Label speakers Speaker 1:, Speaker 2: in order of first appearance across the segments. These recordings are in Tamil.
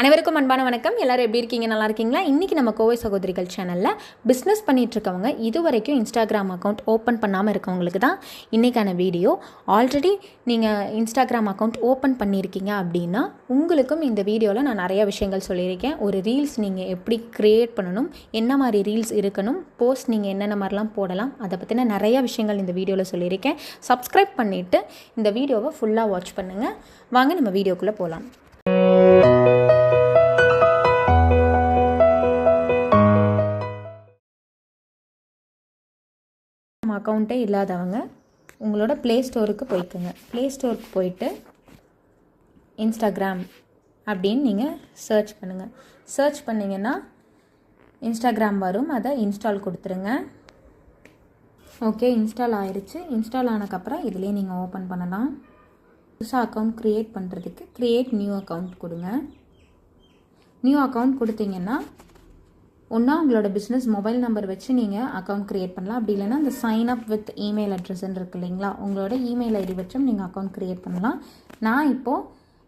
Speaker 1: அனைவருக்கும் அன்பான வணக்கம். எல்லாரும் எப்படி இருக்கீங்க? நல்லா இருக்கீங்களா? இன்றைக்கி நம்ம கோவை சகோதரிகள் சேனலில் பிஸ்னஸ் பண்ணிகிட்ருக்கவங்க இது வரைக்கும் இன்ஸ்டாகிராம் அக்கௌண்ட் ஓப்பன் பண்ணாமல் இருக்கவங்களுக்கு தான் இன்றைக்கான வீடியோ. ஆல்ரெடி நீங்கள் இன்ஸ்டாகிராம் அக்கௌண்ட் ஓப்பன் பண்ணியிருக்கீங்க அப்படின்னா உங்களுக்கும் இந்த வீடியோவில் நான் நிறைய விஷயங்கள் சொல்லியிருக்கேன். ஒரு ரீல்ஸ் நீங்கள் எப்படி க்ரியேட் பண்ணணும், என்ன மாதிரி ரீல்ஸ் இருக்கணும், போஸ்ட் நீங்கள் என்னென்ன மாதிரிலாம் போடலாம், அதை பற்றின நிறைய விஷயங்கள் இந்த வீடியோவில் சொல்லியிருக்கேன். சப்ஸ்கிரைப் பண்ணிவிட்டு இந்த வீடியோவை ஃபுல்லாக வாட்ச் பண்ணுங்கள். வாங்க நம்ம வீடியோக்குள்ளே போகலாம். அக்கௌண்ட்டே இல்லாதவங்க உங்களோட ப்ளே ஸ்டோருக்கு போய்க்குங்க. ப்ளே ஸ்டோருக்கு போயிட்டு இன்ஸ்டாகிராம் அப்படின்னு நீங்கள் சர்ச் பண்ணுங்கள். சர்ச் பண்ணிங்கன்னா இன்ஸ்டாகிராம் வரும், அதை இன்ஸ்டால் கொடுத்துருங்க. ஓகே, இன்ஸ்டால் ஆயிடுச்சு. இன்ஸ்டால் ஆனதுக்கப்புறம் இதிலே நீங்கள் ஓப்பன் பண்ணலாம். புதுசாக அக்கௌண்ட் க்ரியேட் பண்ணுறதுக்கு க்ரியேட் நியூ அக்கௌண்ட் கொடுங்க. நியூ அக்கௌண்ட் கொடுத்தீங்கன்னா ஒன்றா உங்களோட பிஸ்னஸ் மொபைல் நம்பர் வச்சு நீங்கள் அக்கௌண்ட் க்ரியேட் பண்ணலாம். அப்படி இல்லைன்னா இந்த சைன் அப் வித் இமெயில் அட்ரஸ்ன்னு இருக்குது இல்லைங்களா, உங்களோட இமெயில் ஐடி வச்சும் நீங்கள் அக்கௌண்ட் க்ரியேட் பண்ணலாம். நான் இப்போது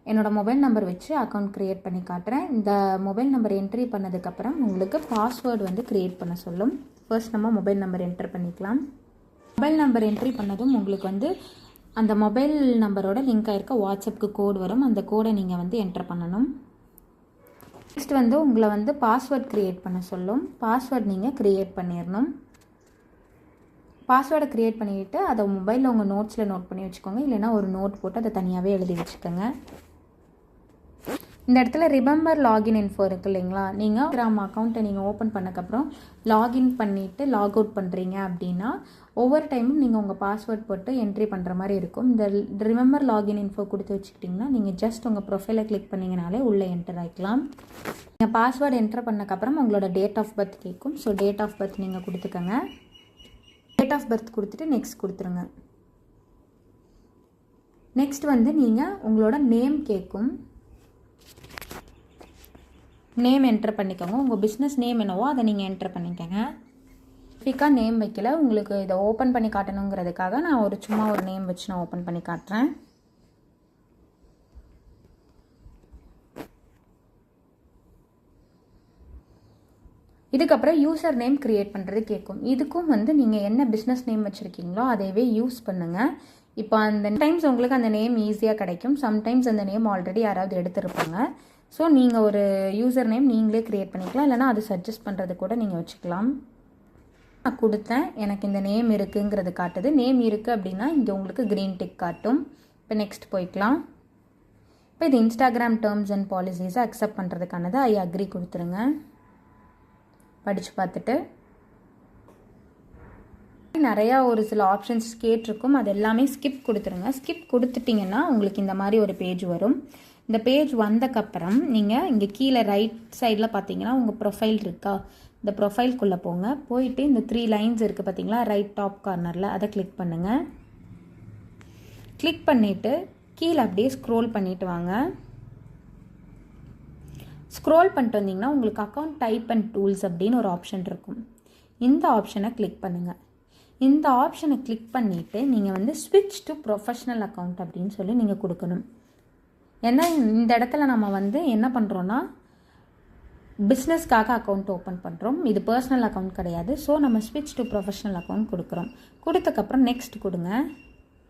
Speaker 1: என்னோடய மொபைல் நம்பர் வச்சு அக்கௌண்ட் க்ரியேட் பண்ணி காட்டுறேன். இந்த மொபைல் நம்பர் என்ட்ரி பண்ணதுக்கப்புறம் உங்களுக்கு பாஸ்வேர்டு வந்து க்ரியேட் பண்ண சொல்லும். ஃபர்ஸ்ட் நம்ம மொபைல் நம்பர் என்டர் பண்ணிக்கலாம். மொபைல் நம்பர் என்ட்ரி பண்ணதும் உங்களுக்கு வந்து அந்த மொபைல் நம்பரோட லிங்க் ஆகிருக்க வாட்ஸ்அப்புக்கு கோடு வரும். அந்த கோடை நீங்கள் வந்து என்டர் பண்ணணும். நெக்ஸ்ட் வந்து உங்களை வந்து பாஸ்வேர்ட் க்ரியேட் பண்ண சொல்லும். பாஸ்வேர்ட் நீங்கள் க்ரியேட் பண்ணிடணும். பாஸ்வேர்டை க்ரியேட் பண்ணிவிட்டு அதை மொபைலில் உங்கள் நோட்ஸில் நோட் பண்ணி வச்சுக்கோங்க. இல்லைனா ஒரு நோட் போட்டு அதை தனியாகவே எழுதி வச்சுக்கோங்க. இந்த இடத்துல ரிமெம்பர் லாகின் இன்ஃபோ இருக்குது இல்லைங்களா, நீங்கள் இன்ஸ்டாகிராம் அக்கௌண்ட்டை நீங்கள் ஓப்பன் பண்ணக்கப்புறம் லாகின் பண்ணிவிட்டு லாக் அவுட் பண்ணுறீங்க அப்படின்னா ஒவ்வொரு டைமும் நீங்கள் உங்கள் பாஸ்வேர்ட் போட்டு என்ட்ரி பண்ணுற மாதிரி இருக்கும். இந்த ரிமெம்பர் லாகின் இன்ஃபோ கொடுத்து வச்சுக்கிட்டிங்கன்னா நீங்கள் ஜஸ்ட் உங்கள் ப்ரொஃபைலை கிளிக் பண்ணிங்கனாலே உள்ளே என்டர் ஆகிக்கலாம். நீங்கள் பாஸ்வேர்டு என்டர் பண்ணக்கப்புறம் உங்களோட டேட் ஆஃப் பர்த் கேட்கும். ஸோ டேட் ஆஃப் பர்த் நீங்கள் கொடுத்துக்கோங்க. டேட் ஆஃப் பர்த் கொடுத்துட்டு நெக்ஸ்ட் கொடுத்துருங்க. நெக்ஸ்ட் வந்து நீங்கள் உங்களோட நேம் கேட்கும். நேம் என்டர் பண்ணிக்கோங்க. உங்கள் பிஸ்னஸ் நேம் என்னவோ அதை நீங்கள் என்டர் பண்ணிக்கோங்க. ஸ்பெசிஃபிக்காக நேம் வைக்கல, உங்களுக்கு இதை ஓப்பன் பண்ணி காட்டணுங்கிறதுக்காக நான் சும்மா ஒரு நேம் வச்சு நான் ஓப்பன் பண்ணி காட்டுறேன். இதுக்கப்புறம் யூசர் நேம் க்ரியேட் பண்ணுறது கேட்கும். இதுக்கும் வந்து நீங்கள் என்ன பிஸ்னஸ் நேம் வச்சுருக்கீங்களோ அதையவே யூஸ் பண்ணுங்கள். இப்போ அந்த டைம்ஸ் உங்களுக்கு அந்த நேம் ஈஸியாக கிடைக்கும். சம்டைம்ஸ் அந்த நேம் ஆல்ரெடி யாராவது எடுத்திருப்பாங்க. ஸோ நீங்கள் ஒரு யூசர் நேம் நீங்களே க்ரியேட் பண்ணிக்கலாம். இல்லைனா அது சஜஸ்ட் பண்ணுறது கூட நீங்கள் வச்சுக்கலாம். நான் கொடுத்தேன், எனக்கு இந்த நேம் இருக்குங்கிறது காட்டுது. நேம் இருக்குது அப்படின்னா இங்கே உங்களுக்கு க்ரீன் டிக் காட்டும். இப்போ நெக்ஸ்ட் போய்க்கலாம். இப்போ இது இன்ஸ்டாகிராம் டேர்ம்ஸ் அண்ட் பாலிசிஸை அக்செப்ட் பண்ணுறதுக்கானது ஐ அக்ரி கொடுத்துருங்க. படித்து பார்த்துட்டு நிறையா ஒரு சில ஆப்ஷன்ஸ் கேட்டிருக்கும், அது எல்லாமே ஸ்கிப் கொடுத்துருங்க. ஸ்கிப் கொடுத்துட்டிங்கன்னா உங்களுக்கு இந்த மாதிரி ஒரு பேஜ் வரும். இந்த பேஜ் வந்தக்கப்புறம் நீங்கள் இங்கே கீழே ரைட் சைடில் பார்த்தீங்கன்னா உங்கள் ப்ரொஃபைல் இருக்கா, இந்த ப்ரொஃபைல்குள்ளே போங்க. போயிட்டு இந்த 3 லைன்ஸ் இருக்குது பார்த்தீங்களா, ரைட் டாப் கார்னரில், அதை கிளிக் பண்ணுங்கள். கிளிக் பண்ணிவிட்டு கீழே அப்படியே ஸ்க்ரோல் பண்ணிவிட்டு வாங்க. ஸ்க்ரோல் பண்ணிட்டு வந்தீங்கன்னா உங்களுக்கு அக்கௌண்ட் டைப் அண்ட் டூல்ஸ் அப்படின்னு ஒரு ஆப்ஷன் இருக்கும். இந்த ஆப்ஷனை கிளிக் பண்ணுங்கள். இந்த ஆப்ஷனை கிளிக் பண்ணிவிட்டு நீங்கள் வந்து ஸ்விட்ச் டு ப்ரொஃபஷ்னல் அக்கௌண்ட் அப்படின்னு சொல்லி நீங்கள் கொடுக்கணும். ஏன்னா இந்த இடத்துல நம்ம வந்து என்ன பண்ணுறோன்னா பிஸ்னஸ்க்காக அக்கௌண்ட் ஓப்பன் பண்ணுறோம், இது பர்சனல் அக்கௌண்ட் கிடையாது. ஸோ நம்ம ஸ்விட்ச் டு ப்ரொஃபஷ்னல் அக்கௌண்ட் கொடுக்குறோம். கொடுத்தக்கப்புறம் நெக்ஸ்ட் கொடுங்க.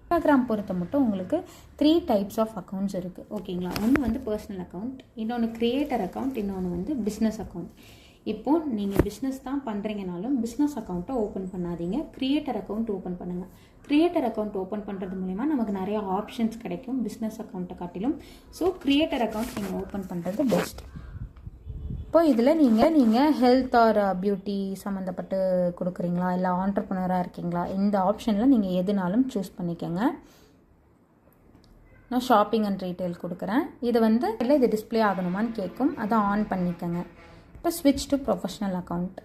Speaker 1: இன்ஸ்டாகிராம் பொறுத்த மட்டும் உங்களுக்கு 3 டைப்ஸ் ஆஃப் அக்கௌண்ட்ஸ் இருக்குது. ஓகேங்களா, ஒன்று வந்து பர்சனல் அக்கௌண்ட், இன்னொன்று க்ரியேட்டர் அக்கௌண்ட், இன்னொன்று வந்து பிஸ்னஸ் அக்கௌண்ட். இப்போது நீங்கள் பிஸ்னஸ் தான் பண்ணுறீங்கனாலும் பிஸ்னஸ் அக்கௌண்ட்டை ஓப்பன் பண்ணாதீங்க, க்ரியேட்டர் அக்கௌண்ட் ஓப்பன் பண்ணுங்கள். க்ரியேட்டர் அக்கௌண்ட் ஓப்பன் பண்ணுறது மூலிமா நமக்கு நிறைய ஆப்ஷன்ஸ் கிடைக்கும் பிஸ்னஸ் அக்கௌண்ட்டை காட்டிலும். ஸோ க்ரியேட்டர் அக்கௌண்ட் நீங்கள் ஓப்பன் பண்ணுறது பெஸ்ட். இப்போ இதில் நீங்கள் ஹெல்த் ஆர் பியூட்டி சம்மந்தப்பட்டு கொடுக்குறீங்களா, இல்லை ஆண்டர்ப்ரனராக இருக்கீங்களா, இந்த ஆப்ஷனில் நீங்கள் எதுனாலும் சூஸ் பண்ணிக்கோங்க. நான் ஷாப்பிங் அண்ட் ரீட்டைல் கொடுக்குறேன். இது வந்து இல்லை இது டிஸ்பிளே ஆகணுமான்னு கேட்கும், அதை ஆன் பண்ணிக்கோங்க. இப்போ ஸ்விட்ச் டு ப்ரொஃபஷ்னல் அக்கௌண்ட்,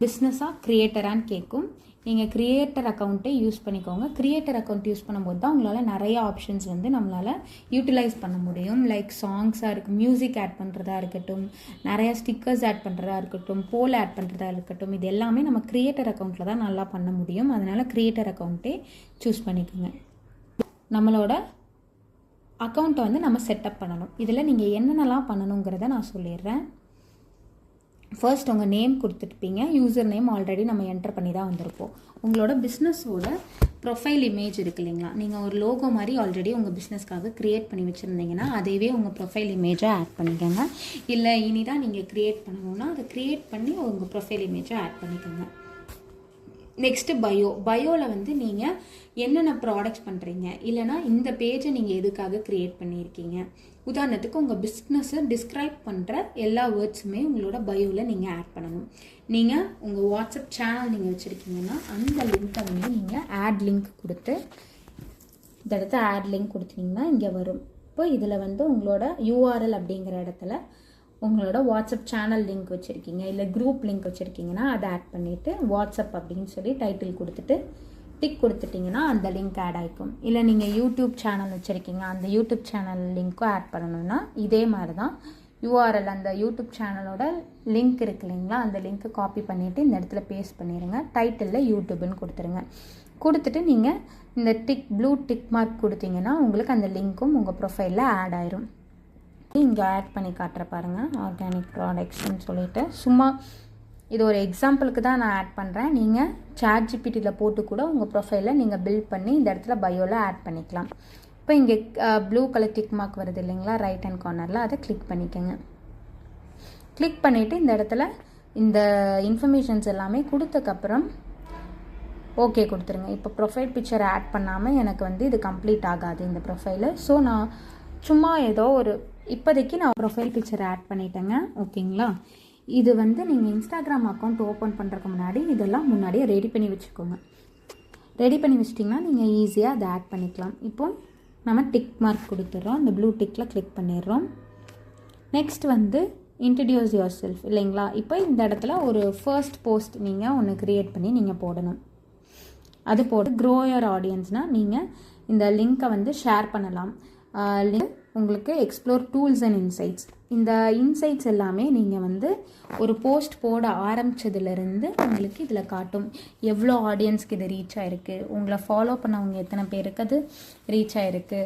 Speaker 1: பிஸ்னஸாக க்ரியேட்டரான்னு கேட்கும். நீங்கள் க்ரியேட்டர் அக்கௌண்ட்டை யூஸ் பண்ணிக்கோங்க. க்ரியேட்டர் அக்கௌண்ட் யூஸ் பண்ணும்போது தான் உங்களால் நிறைய ஆப்ஷன்ஸ் வந்து நம்மளால் யூட்டிலைஸ் பண்ண முடியும். லைக் சாங்ஸாக இருக்குது, மியூசிக் ஆட் பண்ணுறதா இருக்கட்டும், நிறைய ஸ்டிக்கர்ஸ் ஆட் பண்ணுறதா இருக்கட்டும், போல் ஆட் பண்ணுறதா இருக்கட்டும், இது எல்லாமே நம்ம க்ரியேட்டர் அக்கௌண்ட்டில் தான் நல்லா பண்ண முடியும். அதனால் க்ரியேட்டர் அக்கௌண்ட்டே சூஸ் பண்ணிக்கோங்க. நம்மளோட அக்கௌண்ட்டை வந்து நம்ம செட்டப் பண்ணணும். இதில் நீங்கள் என்னென்னலாம் பண்ணணுங்கிறத நான் சொல்லிடுறேன். ஃபர்ஸ்ட் உங்கள் நேம் கொடுத்துருப்பீங்க. யூசர் நேம் ஆல்ரெடி நம்ம என்டர் பண்ணி தான் வந்திருப்போம். உங்களோட பிஸ்னஸோட ப்ரொஃபைல் இமேஜ் இருக்குது இல்லைங்களா, நீங்கள் ஒரு லோகோ மாதிரி ஆல்ரெடி உங்கள் பிஸ்னஸ்க்காக க்ரியேட் பண்ணி வச்சுருந்தீங்கன்னா அதைவே உங்கள் ப்ரொஃபைல் இமேஜை ஆட் பண்ணிக்கோங்க. இல்லை இனி தான் நீங்கள் க்ரியேட் பண்ணணுன்னா அதை க்ரியேட் பண்ணி உங்கள் ப்ரொஃபைல் இமேஜை ஆட் பண்ணிக்கோங்க. நெக்ஸ்ட்டு பயோவில் வந்து நீங்கள் என்னென்ன ப்ராடக்ட்ஸ் பண்ணுறீங்க, இல்லைனா இந்த பேஜை நீங்கள் எதுக்காக க்ரியேட் பண்ணியிருக்கீங்க, உதாரணத்துக்கு உங்கள் பிஸ்னஸை டிஸ்கிரைப் பண்ணுற எல்லா வேர்ட்ஸுமே உங்களோட பயோவில் நீங்கள் ஆட் பண்ணணும். நீங்கள் உங்கள் வாட்ஸ்அப் சேனல் நீங்கள் வச்சுருக்கீங்கன்னா அந்த லிங்க்கை வந்து நீங்கள் ஆட் லிங்க் கொடுத்து இந்த இடத்த ஆட் லிங்க் கொடுத்தீங்கன்னா இங்கே வரும். இப்போ இதில் வந்து உங்களோட யூஆர்எல் அப்படிங்கிற இடத்துல உங்களோட வாட்ஸ்அப் சேனல் லிங்க் வச்சுருக்கீங்க, இல்லை குரூப் லிங்க் வச்சுருக்கீங்கன்னா அதை ஆட் பண்ணிவிட்டு வாட்ஸ்அப் அப்படின்னு சொல்லி டைட்டில் கொடுத்துட்டு டிக் கொடுத்துட்டிங்கன்னா அந்த லிங்க் ஆட் ஆகிக்கும். இல்லை நீங்கள் யூடியூப் சேனல் வச்சுருக்கீங்க, அந்த யூடியூப் சேனல் லிங்க்கும் ஆட் பண்ணணுன்னா இதே மாதிரி தான் யூஆர்எல் அந்த யூடியூப் சேனலோட லிங்க் இருக்கு இல்லைங்களா, அந்த லிங்க்கை காப்பி பண்ணிவிட்டு இந்த இடத்துல பேஸ்ட் பண்ணிடுங்க. டைட்டிலில் யூடியூப்னு கொடுத்துருங்க. கொடுத்துட்டு நீங்கள் இந்த ப்ளூ டிக் மார்க் கொடுத்தீங்கன்னா உங்களுக்கு அந்த லிங்க்கும் உங்கள் ப்ரொஃபைலில் ஆட் ஆயிரும். இங்கே ஆட் பண்ணி காட்டுற பாருங்கள், ஆர்கானிக் ப்ராடக்ட்ஸ்ன்னு சொல்லிட்டு. சும்மா இது ஒரு எக்ஸாம்பிளுக்கு தான் நான் ஆட் பண்ணுறேன். நீங்கள் ChatGPTயில் போட்டு கூட உங்கள் ப்ரொஃபைலை நீங்கள் பில்ட் பண்ணி இந்த இடத்துல பயோவில் ஆட் பண்ணிக்கலாம். இப்போ இங்கே ப்ளூ கலர் டிக் மார்க் வருது இல்லைங்களா ரைட் ஹேண்ட் கார்னரில், அதை கிளிக் பண்ணிக்கோங்க. கிளிக் பண்ணிவிட்டு இந்த இடத்துல இந்த இன்ஃபர்மேஷன்ஸ் எல்லாமே கொடுத்தக்கப்புறம் ஓகே கொடுத்துருங்க. இப்போ ப்ரொஃபைல் பிக்சர் ஆட் பண்ணாமல் எனக்கு வந்து இது கம்ப்ளீட் ஆகாது இந்த ப்ரொஃபைலு. ஸோ நான் சும்மா ஏதோ ஒரு இப்போதைக்கு நான் ப்ரொஃபைல் பிக்சர் ஆட் பண்ணிட்டேங்க. ஓகேங்களா, இது வந்து நீங்கள் இன்ஸ்டாகிராம் அக்கௌண்ட் ஓப்பன் பண்ணுறதுக்கு முன்னாடி இதெல்லாம் முன்னாடியே ரெடி பண்ணி வச்சுக்கோங்க. ரெடி பண்ணி வச்சிட்டிங்கன்னா நீங்கள் ஈஸியாக அதை ஆட் பண்ணிக்கலாம். இப்போது நம்ம டிக் மார்க் கொடுத்துட்றோம், இந்த ப்ளூ டிக்கில் கிளிக் பண்ணிடுறோம். நெக்ஸ்ட் வந்து இன்ட்ரடியூஸ் யுவர் செல்ஃப் இல்லைங்களா. இப்போ இந்த இடத்துல ஒரு ஃபர்ஸ்ட் போஸ்ட் நீங்கள் ஒன்று க்ரியேட் பண்ணி நீங்கள் போடணும். அது போட்டு க்ரோ யுவர் ஆடியன்ஸ்னால் நீங்கள் இந்த லிங்க்கை வந்து ஷேர் பண்ணலாம். லிங்க் உங்களுக்கு எக்ஸ்ப்ளோர் டூல்ஸ் அண்ட் இன்சைட்ஸ், இந்த இன்சைட்ஸ் எல்லாமே நீங்கள் வந்து ஒரு போஸ்ட் போட ஆரம்பித்ததுலேருந்து உங்களுக்கு இதில் காட்டும். எவ்வளோ ஆடியன்ஸ்க்கு இது ரீச் ஆகிருக்கு, உங்களை ஃபாலோ பண்ணவங்க எத்தனை பேருக்கு அது ரீச் ஆகிருக்கு,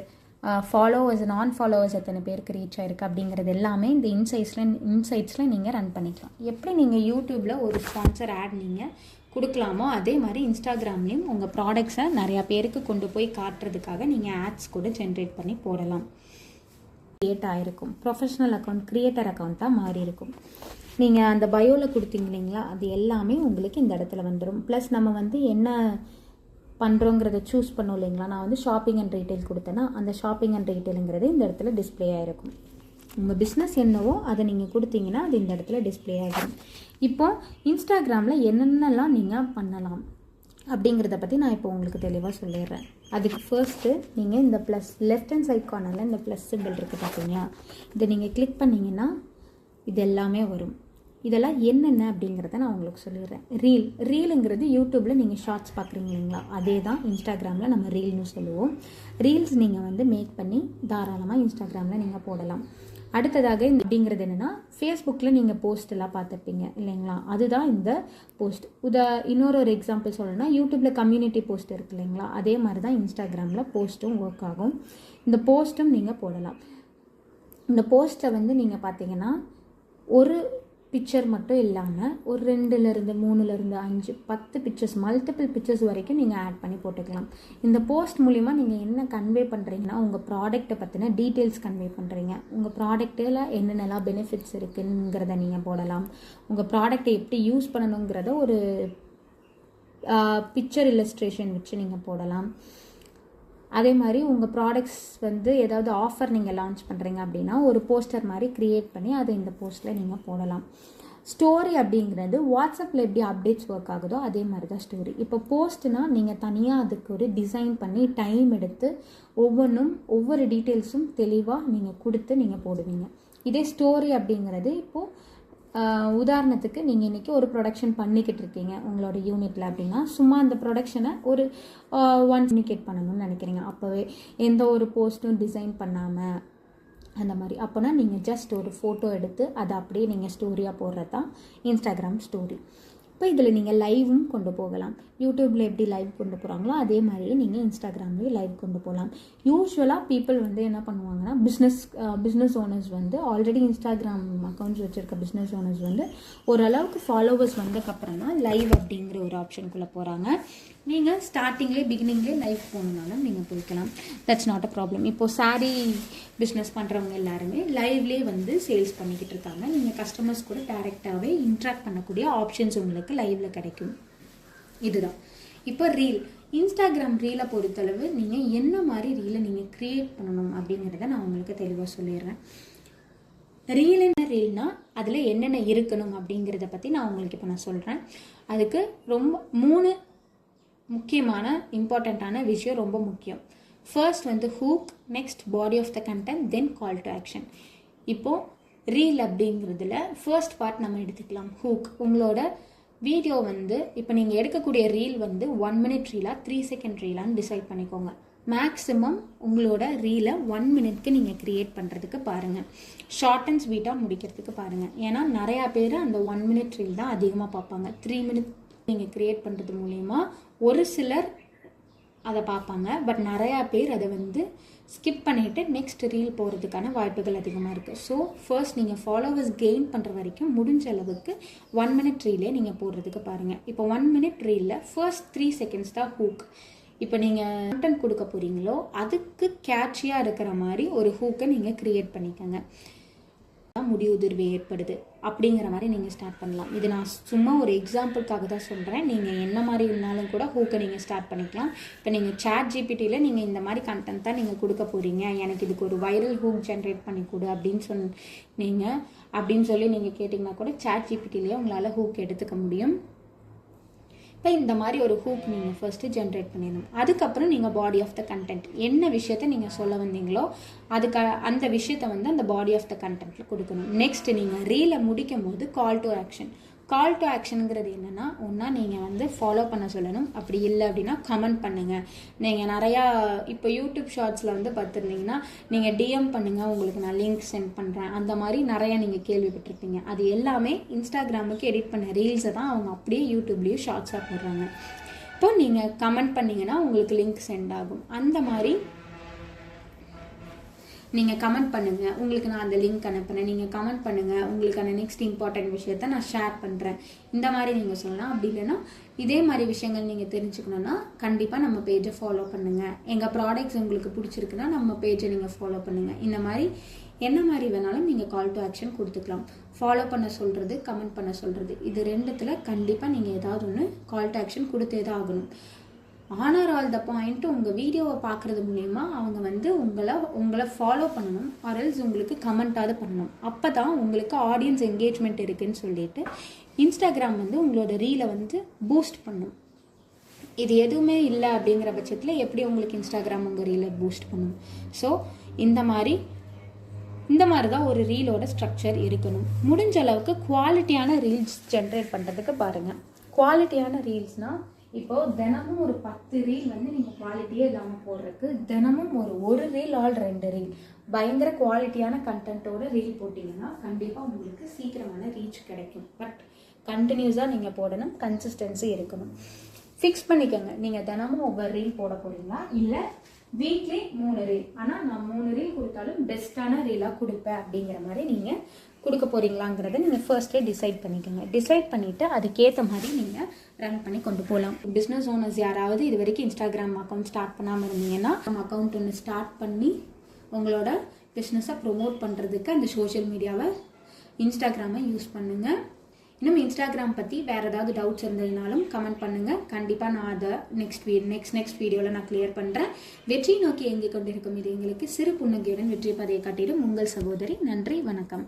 Speaker 1: ஃபாலோவர்ஸ் நான் ஃபாலோவர்ஸ் எத்தனை பேருக்கு ரீச் ஆகிருக்கு அப்படிங்கிறது எல்லாமே இந்த இன்சைட்ஸில் நீங்கள் ரன் பண்ணிக்கலாம். எப்படி நீங்கள் யூடியூப்பில் ஒரு ஸ்பான்சர் ஆட் நீங்கள் கொடுக்கலாமோ அதே மாதிரி இன்ஸ்டாகிராம்லேயும் உங்கள் ப்ராடக்ட்ஸை நிறையா பேருக்கு கொண்டு போய் காட்டுறதுக்காக நீங்கள் ஆட்ஸ் கூட ஜென்ரேட் பண்ணி போடலாம். க்ரியேட் ஆகிருக்கும், ப்ரொஃபஷ்னல் அக்கௌண்ட் க்ரியேட்டர் அக்கௌண்ட்டாக மாறி இருக்கும். நீங்கள் அந்த பயோவில் கொடுத்தீங்க இல்லைங்களா, அது எல்லாமே உங்களுக்கு இந்த இடத்துல வந்துடும். ப்ளஸ் நம்ம வந்து என்ன பண்ணுறோங்கிறத சூஸ் பண்ணோம் இல்லைங்களா, நான் வந்து ஷாப்பிங் அண்ட் ரீட்டைல் கொடுத்தேன்னா அந்த ஷாப்பிங் அண்ட் ரீட்டைலுங்கிறது இந்த இடத்துல டிஸ்பிளே ஆகிருக்கும். உங்கள் பிஸ்னஸ் என்னவோ அதை நீங்கள் கொடுத்தீங்கன்னா அது இந்த இடத்துல டிஸ்பிளே ஆகிடும். இப்போது இன்ஸ்டாகிராமில் என்னென்னலாம் நீங்கள் பண்ணலாம் அப்படிங்கிறத பற்றி நான் இப்போ உங்களுக்கு தெளிவாக சொல்லிடுறேன். அதுக்கு ஃபர்ஸ்ட்டு நீங்கள் இந்த ப்ளஸ் லெஃப்ட் ஹேண்ட் சைட் கார்னரில் இந்த ப்ளஸ் சிம்பிள் இருக்குது பார்த்தீங்களா, இதை நீங்கள் கிளிக் பண்ணிங்கன்னா இது எல்லாமே வரும். இதெல்லாம் என்னென்ன அப்படிங்கிறத நான் உங்களுக்கு சொல்லிடுறேன். ரீலுங்கிறது யூடியூப்பில் நீங்கள் ஷார்ட்ஸ் பார்க்குறீங்க இல்லைங்களா, அதே தான் இன்ஸ்டாகிராமில் நம்ம ரீல்னு சொல்லுவோம். ரீல்ஸ் நீங்கள் வந்து மேக் பண்ணி தாராளமாக இன்ஸ்டாகிராமில் நீங்கள் போடலாம். அடுத்ததாக இந்த அப்படிங்கிறது என்னென்னா, ஃபேஸ்புக்கில் நீங்கள் போஸ்ட் எல்லாம் பார்த்துருப்பீங்க இல்லைங்களா, அதுதான் இந்த போஸ்ட். இன்னொரு எக்ஸாம்பிள் சொல்லணும்னா யூடியூப்பில் கம்யூனிட்டி போஸ்ட் இருக்குது இல்லைங்களா, அதே மாதிரி தான் இன்ஸ்டாகிராமில் போஸ்ட்டும் ஒர்க் ஆகும். இந்த போஸ்ட்டும் நீங்கள் போடலாம். இந்த போஸ்ட்டை வந்து நீங்கள் பார்த்தீங்கன்னா ஒரு பிக்சர் மட்டும் இல்லாமல் ஒரு 2லேருந்து 3லேருந்து 5 10 பிக்சர்ஸ் மல்டிபிள் பிக்சர்ஸ் வரைக்கும் நீங்கள் ஆட் பண்ணி போட்டுக்கலாம். இந்த போஸ்ட் மூலிமா நீங்கள் என்ன கன்வே பண்ணுறீங்கன்னா உங்கள் ப்ராடக்ட்டை பற்றின டீட்டெயில்ஸ் கன்வே பண்ணுறீங்க. உங்கள் ப்ராடக்ட்டில் என்னென்னலாம் பெனிஃபிட்ஸ் இருக்குங்கிறத நீங்கள் போடலாம். உங்கள் ப்ராடக்ட்டை எப்படி யூஸ் பண்ணணுங்கிறத ஒரு பிக்சர் இல்லஸ்ட்ரேஷன் வச்சு நீங்கள் போடலாம். அதே மாதிரி உங்கள் ப்ராடக்ட்ஸ் வந்து ஏதாவது ஆஃபர் நீங்கள் லான்ச் பண்ணுறீங்க அப்படின்னா ஒரு போஸ்டர் மாதிரி க்ரியேட் பண்ணி அதை இந்த போஸ்ட்டில் நீங்கள் போடலாம். ஸ்டோரி அப்படிங்கிறது வாட்ஸ்அப்பில் எப்படி அப்டேட்ஸ் ஒர்க் ஆகுதோ அதே மாதிரி தான் ஸ்டோரி. இப்போ போஸ்ட்னால் நீங்கள் தனியாக அதுக்கு ஒரு டிசைன் பண்ணி டைம் எடுத்து ஒவ்வொரு டீட்டெயில்ஸும் தெளிவாக நீங்கள் கொடுத்து நீங்கள் போடுவீங்க. இதே ஸ்டோரி அப்படிங்கிறது இப்போது உதாரணத்துக்கு நீங்கள் இன்றைக்கி ஒரு ப்ரொடக்ஷன் பண்ணிக்கிட்டு இருக்கீங்க உங்களோட யூனிட்டில் அப்படின்னா, சும்மா அந்த ப்ரொடக்ஷனை ஒரு கம்யூனிகேட் பண்ணணும்னு நினைக்கிறீங்க. அப்போவே எந்த ஒரு போஸ்ட்டும் டிசைன் பண்ணாமல் அந்த மாதிரி அப்போனா நீங்கள் ஜஸ்ட் ஒரு ஃபோட்டோ எடுத்து அதை அப்படியே நீங்கள் ஸ்டோரியாக போடுறது தான் இன்ஸ்டாகிராம் ஸ்டோரி. இப்போ இதில் நீங்கள் லைவும் கொண்டு போகலாம். யூடியூப்பில் எப்படி லைவ் கொண்டு போகிறாங்களோ அதே மாதிரியே நீங்கள் இன்ஸ்டாகிராம்லேயும் லைவ் கொண்டு போகலாம். யூஸ்வலாக பீப்புள் வந்து என்ன பண்ணுவாங்கன்னா பிஸ்னஸ் ஓனர்ஸ் வந்து ஆல்ரெடி இன்ஸ்டாகிராம் அக்கௌண்ட்ஸ் வச்சுருக்க பிஸ்னஸ் ஓனர்ஸ் வந்து ஓரளவுக்கு ஃபாலோவர்ஸ் வந்ததுக்கப்புறம் தான் லைவ் அப்படிங்கிற ஒரு ஆப்ஷனுக்குள்ளே போகிறாங்க. நீங்கள் ஸ்டார்டிங்லேயே பிகினிங்லேயே லைவ் போகணுன்னாலும் நீங்கள் போய்க்கலாம். That's not a problem. இப்போது சாரீ பிஸ்னஸ் பண்ணுறவங்க எல்லாருமே லைவ்லேயே வந்து சேல்ஸ் பண்ணிக்கிட்டு இருக்காங்க. நீங்கள் கஸ்டமர்ஸ் கூட டைரெக்டாகவே இன்ட்ராக்ட் பண்ணக்கூடிய ஆப்ஷன்ஸ் உங்களுக்கு லைவில் கிடைக்கும். இதுதான் இப்போ ரீல். இன்ஸ்டாகிராம் ரீலை பொறுத்தளவு நீங்கள் என்ன மாதிரி ரீலை நீங்கள் க்ரியேட் பண்ணணும் அப்படிங்கிறத நான் உங்களுக்கு தெளிவாக சொல்லிடுறேன். ரீல் என்ன ரீல்னால் அதில் என்னென்ன இருக்கணும் அப்படிங்கிறத பற்றி நான் உங்களுக்கு இப்போ நான் சொல்கிறேன். அதுக்கு ரொம்ப 3 முக்கியமான இம்பார்ட்டண்ட்டான விஷயம் ரொம்ப முக்கியம். ஃபர்ஸ்ட் வந்து hook, next body of the content, then call to action. இப்போது ரீல் அப்படிங்கிறதுல ஃபர்ஸ்ட் பார்ட் நம்ம எடுத்துக்கலாம். ஹூக். உங்களோட வீடியோ வந்து இப்போ நீங்கள் எடுக்கக்கூடிய ரீல் வந்து 1 minute ரீலாக 3 second ரீலான்னு டிசைட் பண்ணிக்கோங்க. மேக்ஸிமம் உங்களோட ரீலை 1 minuteக்கு நீங்கள் க்ரியேட் பண்ணுறதுக்கு பாருங்கள். ஷார்ட் அண்ட் ஸ்வீட்டாக முடிக்கிறதுக்கு பாருங்கள். ஏன்னா நிறையா பேர் அந்த 1 minute ரீல் தான் அதிகமாக பார்ப்பாங்க. 3 minute நீங்கள் க்ரியேட் பண்ணுறது மூலயமா ஒரு சிலர் அதை பார்ப்பாங்க. பட் நிறையா பேர் அதை வந்து ஸ்கிப் பண்ணிவிட்டு நெக்ஸ்ட் ரீல் போகிறதுக்கான வாய்ப்புகள் அதிகமாக இருக்குது. ஸோ ஃபர்ஸ்ட் நீங்கள் ஃபாலோவர்ஸ் கெயின் பண்ணுற வரைக்கும் முடிஞ்ச அளவுக்கு 1 minute ரீலே நீங்கள் போடுறதுக்கு பாருங்கள். இப்போ 1 minute ரீலில் ஃபர்ஸ்ட் 3 seconds தான் ஹூக். இப்போ நீங்கள் கண்டென்ட் கொடுக்க போகிறீங்களோ அதுக்கு கேட்சியாக இருக்கிற மாதிரி ஒரு ஹூக்கை நீங்கள் க்ரியேட் பண்ணிக்கோங்க. முடிவுதிர்வு ஏற்படுது அப்படிங்கிற மாதிரி நீங்கள் ஸ்டார்ட் பண்ணலாம். இது நான் சும்மா ஒரு எக்ஸாம்பிளுக்காக தான் சொல்கிறேன். நீங்கள் என்ன மாதிரி இருந்தாலும் கூட ஹூக்கை நீங்கள் ஸ்டார்ட் பண்ணிக்கலாம். இப்போ நீங்கள் சாட் ஜிபிடியில் நீங்கள் இந்த மாதிரி கண்டென்ட் தான் நீங்கள் கொடுக்க போகிறீங்க, எனக்கு இதுக்கு ஒரு வைரல் ஹூக் ஜென்ரேட் பண்ணி கொடு அப்படின்னு சொல்லி நீங்கள் கேட்டிங்கன்னா கூட சாட் ஜிபிடிலேயே உங்களால் ஹூக் எடுத்துக்க முடியும். இப்போ இந்த மாதிரி ஒரு ஹூக் நீங்கள் ஃபர்ஸ்ட்டு ஜென்ரேட் பண்ணிடணும். அதுக்கப்புறம் நீங்கள் பாடி ஆஃப் த கண்டென்ட் என்ன விஷயத்தை நீங்கள் சொல்ல வந்தீங்களோ அந்த விஷயத்தை வந்து அந்த பாடி ஆஃப் த கண்டென்ட்டில் கொடுக்கணும். நெக்ஸ்ட் நீங்கள் ரீலை முடிக்கும் போது call to action. Call to ஆக்ஷனுங்கிறது என்னென்னா, ஒன்றா நீங்கள் வந்து ஃபாலோ பண்ண சொல்லணும். அப்படி இல்லை அப்படின்னா கமெண்ட் பண்ணுங்கள். நீங்கள் நிறையா இப்போ யூடியூப் ஷார்ட்ஸில் வந்து பார்த்துருந்தீங்கன்னா நீங்கள் டிஎம் பண்ணுங்கள், உங்களுக்கு நான் லிங்க் சென்ட் பண்ணுறேன், அந்த மாதிரி நிறையா நீங்கள் கேள்விப்பட்டிருப்பீங்க. அது எல்லாமே இன்ஸ்டாகிராமுக்கு எடிட் பண்ண ரீல்ஸை தான் அவங்க அப்படியே யூடியூப்லேயும் ஷார்ட்ஸாக போடுறாங்க. இப்போ நீங்கள் கமெண்ட் பண்ணிங்கன்னா உங்களுக்கு லிங்க் சென்ட் ஆகும். அந்த மாதிரி நீங்கள் கமெண்ட் பண்ணுங்கள், உங்களுக்கு நான் அந்த லிங்க் அனுப்புகிறேன், நீங்கள் கமெண்ட் பண்ணுங்கள், உங்களுக்கான நெக்ஸ்ட் இம்பார்ட்டன்ட் விஷயத்த நான் ஷேர் பண்ணுறேன், இந்த மாதிரி நீங்கள் சொல்லலாம். அப்படி இல்லைன்னா இதே மாதிரி விஷயங்கள் நீங்கள் தெரிஞ்சுக்கணுன்னா கண்டிப்பாக நம்ம பேஜை ஃபாலோ பண்ணுங்கள். எங்கள் ப்ராடக்ட்ஸ் உங்களுக்கு பிடிச்சிருக்குன்னா நம்ம பேஜை நீங்கள் ஃபாலோ பண்ணுங்கள். இந்த மாதிரி என்ன மாதிரி வேணாலும் நீங்கள் கால் டு ஆக்ஷன் கொடுத்துக்கலாம். ஃபாலோ பண்ண சொல்கிறது, கமெண்ட் பண்ண சொல்கிறது, இது ரெண்டுத்தில் கண்டிப்பாக நீங்கள் ஏதாவது ஒன்று கால் டு ஆக்ஷன் கொடுத்தே தான் ஆகணும். ஆனர் ஆல் த பாயிண்ட் உங்கள் வீடியோவை பார்க்குறது மூலயமா அவங்க வந்து உங்களை ஃபாலோ பண்ணணும், ஆர்எல்ஸ் உங்களுக்கு கமெண்ட்டாவது பண்ணணும். அப்போ தான் உங்களுக்கு ஆடியன்ஸ் என்கேஜ்மெண்ட் இருக்குதுன்னு சொல்லிட்டு இன்ஸ்டாகிராம் வந்து உங்களோட ரீலை வந்து பூஸ்ட் பண்ணும். இது எதுவுமே இல்லை அப்படிங்கிற பட்சத்தில் எப்படி உங்களுக்கு இன்ஸ்டாகிராம் உங்கள் ரீலை பூஸ்ட் பண்ணும்? ஸோ இந்த மாதிரி தான் ஒரு ரீலோட ஸ்ட்ரக்சர் இருக்கணும். முடிஞ்ச அளவுக்கு குவாலிட்டியான ரீல்ஸ் ஜென்ரேட் பண்ணுறதுக்கு பாருங்கள். குவாலிட்டியான ரீல்ஸ்னால் இப்போது தினமும் ஒரு 10 ரீல் வந்து நீங்கள் குவாலிட்டியே இல்லாமல் போடுறதுக்கு தினமும் ஒரு ரீல் ஆல் 2 ரீல் பயங்கர குவாலிட்டியான கண்டென்ட்டோட ரீல் போட்டிங்கன்னா கண்டிப்பாக உங்களுக்கு சீக்கிரமான ரீச் கிடைக்கும். பட் கண்டினியூஸாக நீங்கள் போடணும், கன்சிஸ்டன்சி இருக்கணும். ஃபிக்ஸ் பண்ணிக்கோங்க, நீங்கள் தினமும் ஒவ்வொரு ரீல் போட போகிறீங்களா, இல்லை வீக்லி 3 ரீல். ஆனால் நான் 3 ரீல் கொடுத்தாலும் பெஸ்ட்டான ரீலாக கொடுப்பேன் அப்படிங்கிற மாதிரி நீங்கள் கொடுக்க போகிறீங்களாங்கிறத நீங்கள் ஃபர்ஸ்ட்டே டிசைட் பண்ணிக்கோங்க. டிசைட் பண்ணிவிட்டு அதுக்கேற்ற மாதிரி நீங்கள் ரன் பண்ணி கொண்டு போகலாம். பிஸ்னஸ் ஓனர்ஸ் யாராவது இது வரைக்கும் இன்ஸ்டாகிராம் அக்கௌண்ட் ஸ்டார்ட் பண்ணாமல் இருந்தீங்கன்னா அக்கௌண்ட் ஒன்று ஸ்டார்ட் பண்ணி உங்களோட பிஸ்னஸை ப்ரொமோட் பண்ணுறதுக்கு அந்த சோஷியல் மீடியாவை இன்ஸ்டாகிராமை யூஸ் பண்ணுங்கள். இன்னும் இன்ஸ்டாகிராம் பற்றி வேறு ஏதாவது டவுட்ஸ் இருந்ததுனாலும் கமெண்ட் பண்ணுங்கள். கண்டிப்பாக நான் அதை நெக்ஸ்ட் வீடியோவில் நான் கிளியர் பண்ணுறேன். வெற்றி நோக்கி எங்கே கொண்டிருக்கும் இது எங்களுக்கு சிறு புன்னகையுடன் வெற்றி பாதையை காட்டிடும் உங்கள் சகோதரி. நன்றி, வணக்கம்.